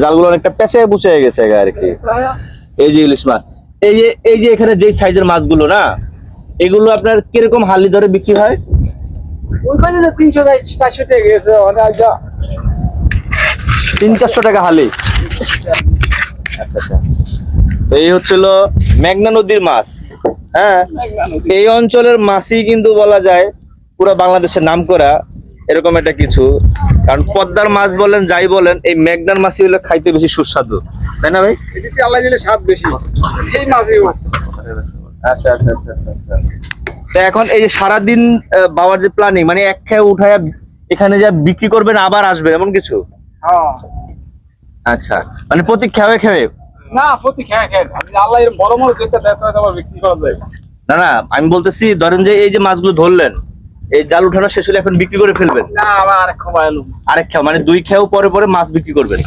জালগুলো অনেকটা পেঁচে বুঝে গেছে আর কি। এই যে ইলিশ মাছ, এই যে এখানে যে সাইজের মাছগুলো না, এগুলো আপনার কিরকম হালি ধরে বিক্রি হয়? ওইখানে 300-400 টাকা গেছে অনেক। 300-400 টাকা হালি। আচ্ছা আচ্ছা। এই হচ্ছিল মেঘনা নদীর মাছ। হ্যাঁ, এই অঞ্চলের মাছই কিন্তু বলা যায় পুরো বাংলাদেশের নাম করা এরকম একটা কিছু। কারণ পদ্মার মাছ বলেন যাই বলেন, এই মেঘনার মাছই হলো খাইতে বেশি সুস্বাদু, তাই না ভাই? এদিকে আল্লাহ দিলে স্বাদ বেশি সেই মাছই। আচ্ছা আচ্ছা আচ্ছা আচ্ছা আচ্ছা। তো এখন এই যে সারাদিন বাবার যে প্ল্যানিং, মানে এক খেয়ে উঠায় এখানে যা বিক্রি করবেন আবার আসবেন এমন কিছু? হ্যাঁ। আচ্ছা, মানে প্রতি খেয়ে খেয়ে? না, প্রতি খেয়ে আমি আল্লাহ এর বড় বড় যেটা দেয় তোমার বিক্রি করা যায়। না না, আমি বলতেছি ধরেন যে এই যে মাছগুলো ধরলেন, এই জাল উঠানো শেষ হলে এখন বিক্রি করে ফেলবেন? না, আবার আরেক খাওয়া এলো। আরেক খেয়া মানে 2 খেয়াও পরে পরে মাছ বিক্রি করবেন?